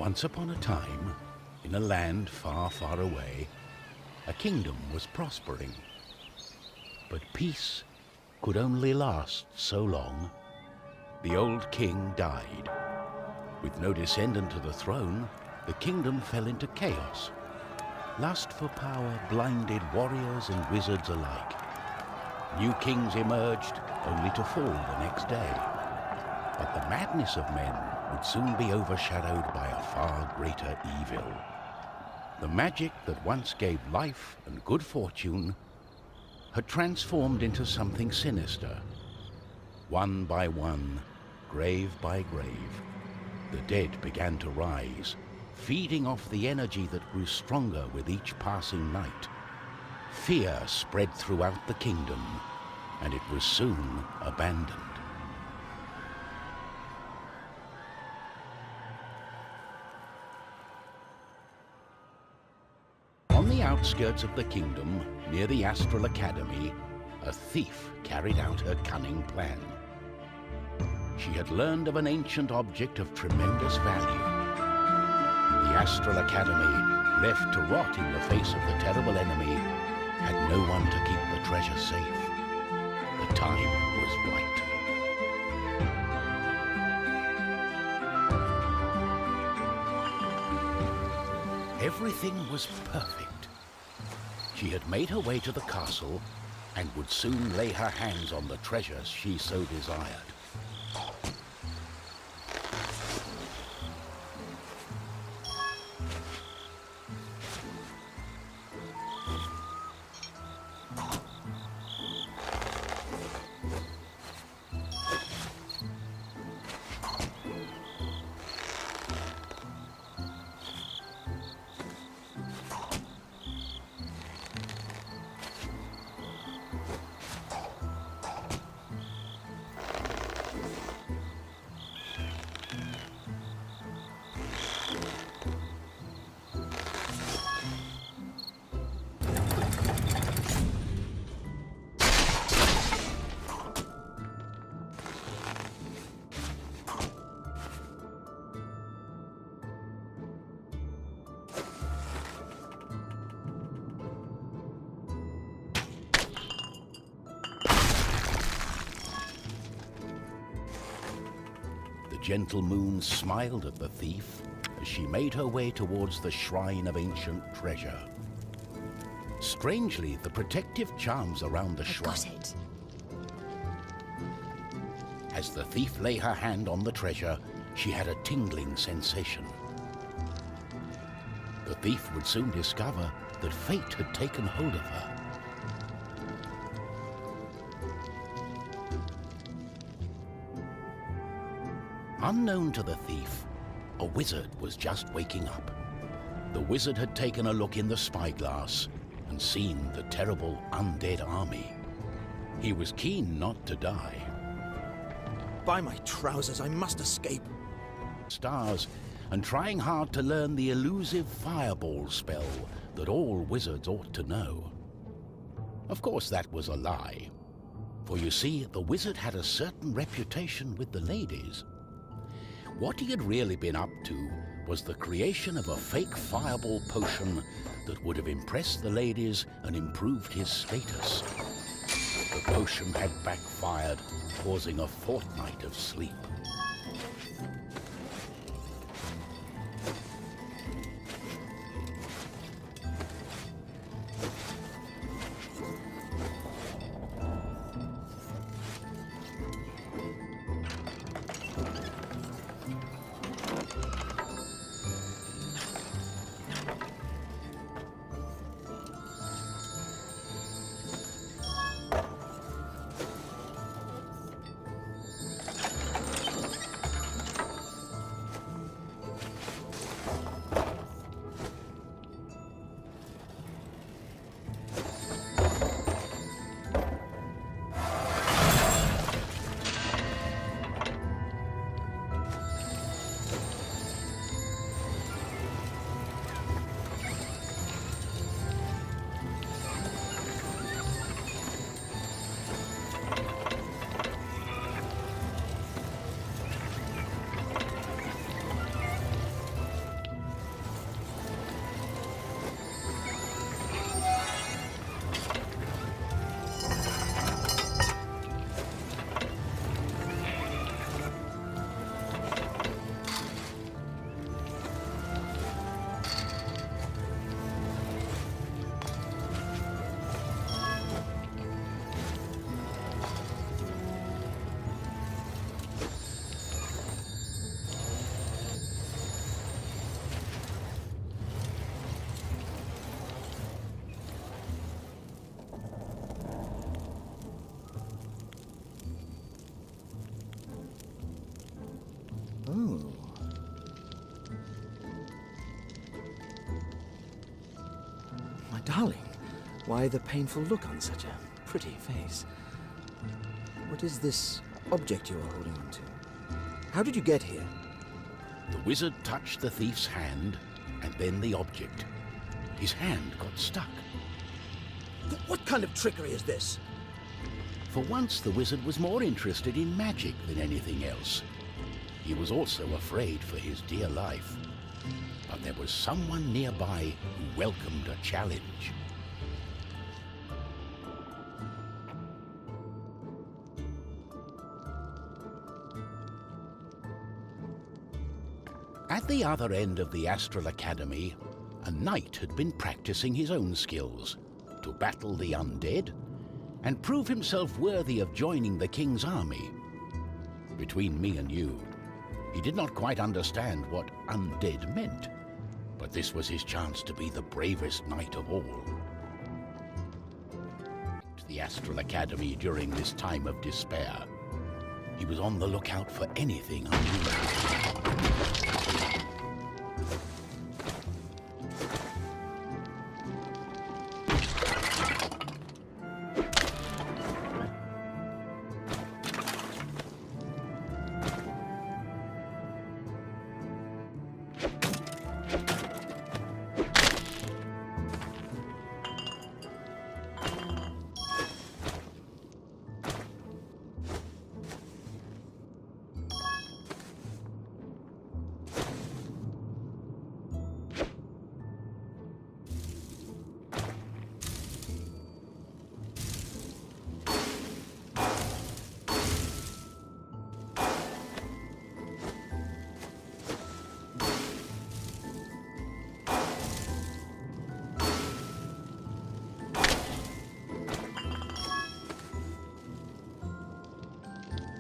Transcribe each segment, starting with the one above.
Once upon a time, in a land far, far away, a kingdom was prospering. But peace could only last so long. The old king died. With no descendant to the throne, the kingdom fell into chaos. Lust for power blinded warriors and wizards alike. New kings emerged, only to fall the next day. But the madness of men would soon be overshadowed by a far greater evil. The magic that once gave life and good fortune had transformed into something sinister. One by one, grave by grave, the dead began to rise, feeding off the energy that grew stronger with each passing night. Fear spread throughout the kingdom, and it was soon abandoned. On the outskirts of the kingdom, near the Astral Academy, a thief carried out her cunning plan. She had learned of an ancient object of tremendous value. The Astral Academy, left to rot in the face of the terrible enemy, had no one to keep the treasure safe. The time was right. Everything was perfect. She had made her way to the castle and would soon lay her hands on the treasures she so desired. The gentle moon smiled at the thief as she made her way towards the shrine of ancient treasure. Strangely, the protective charms around the shrine... Got it. As the thief lay her hand on the treasure, she had a tingling sensation. The thief would soon discover that fate had taken hold of her. Unknown to the thief, a wizard was just waking up. The wizard had taken a look in the spyglass and seen the terrible undead army. He was keen not to die. By my trousers, I must escape. Stars, and trying hard to learn the elusive fireball spell that all wizards ought to know. Of course, that was a lie. For you see, the wizard had a certain reputation with the ladies. What he had really been up to was the creation of a fake fireball potion that would have impressed the ladies and improved his status. The potion had backfired, causing a fortnight of sleep. darling, why the painful look on such a pretty face? What is this object you are holding on to? How did you get here? The wizard touched the thief's hand, and then the object. His hand got stuck. What kind of trickery is this? For once, the wizard was more interested in magic than anything else. He was also afraid for his dear life. But there was someone nearby who welcomed a challenge. At the other end of the Astral Academy, a knight had been practicing his own skills to battle the undead and prove himself worthy of joining the king's army. Between me and you, he did not quite understand what undead meant, but this was his chance to be the bravest knight of all. The Astral Academy during this time of despair, he was on the lookout for anything unusual.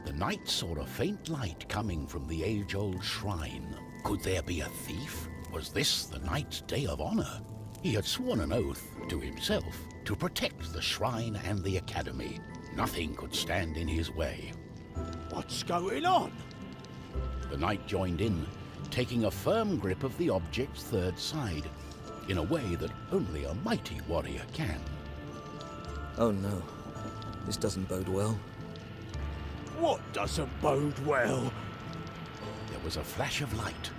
The knight saw a faint light coming from the age-old shrine. Could there be a thief? Was this the knight's day of honor? He had sworn an oath to himself to protect the shrine and the academy. Nothing could stand in his way. What's going on? The knight joined in, taking a firm grip of the object's third side, in a way that only a mighty warrior can. Oh no, this doesn't bode well. What doesn't bode well? There was a flash of light,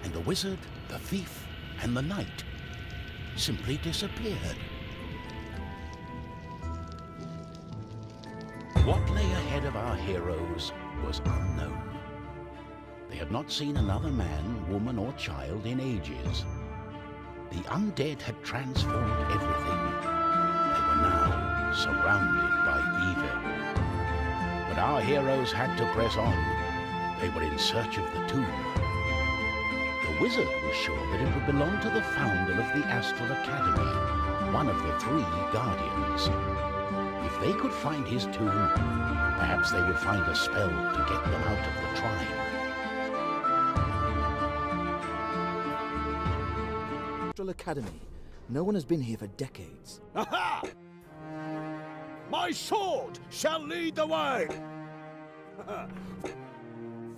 and the wizard, the thief, and the knight simply disappeared. What lay ahead of our heroes was unknown. They had not seen another man, woman, or child in ages. The undead had transformed everything. They were now surrounded by evil. But our heroes had to press on. They were in search of the tomb. The wizard was sure that it would belong to the founder of the Astral Academy, one of the 3 guardians. If they could find his tomb, perhaps they would find a spell to get them out of the shrine. Astral Academy. No one has been here for decades. Aha! My sword shall lead the way!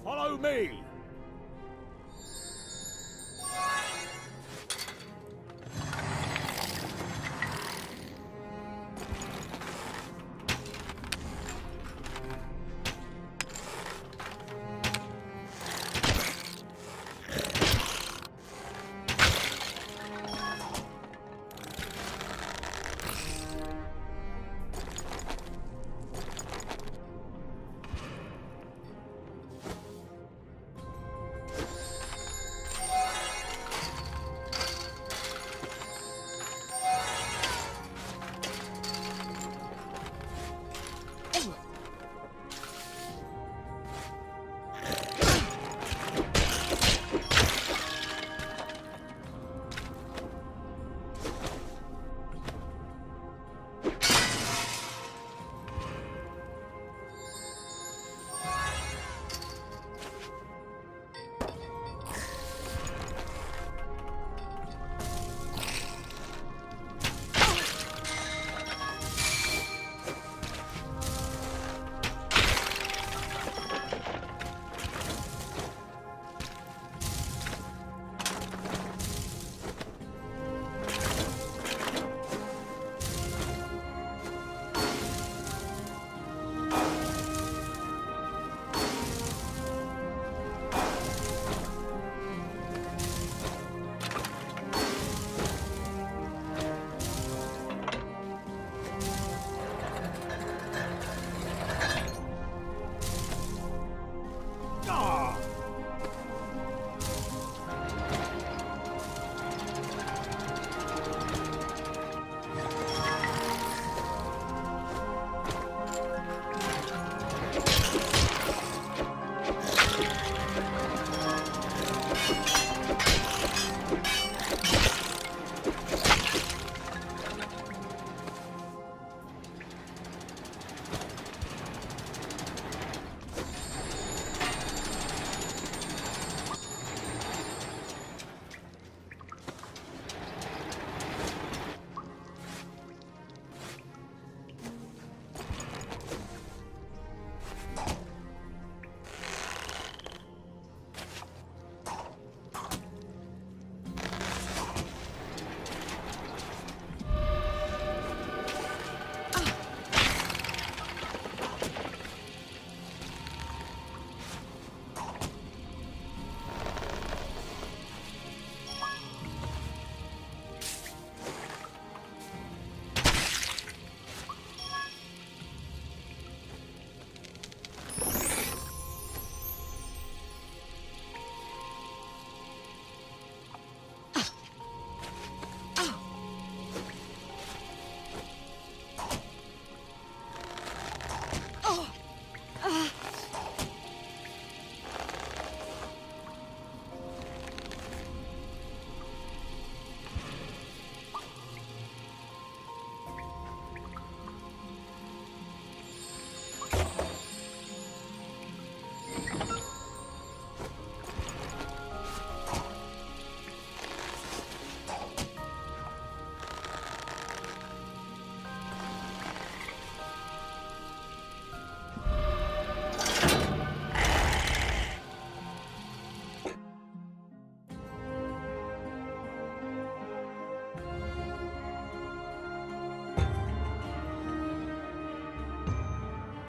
Follow me!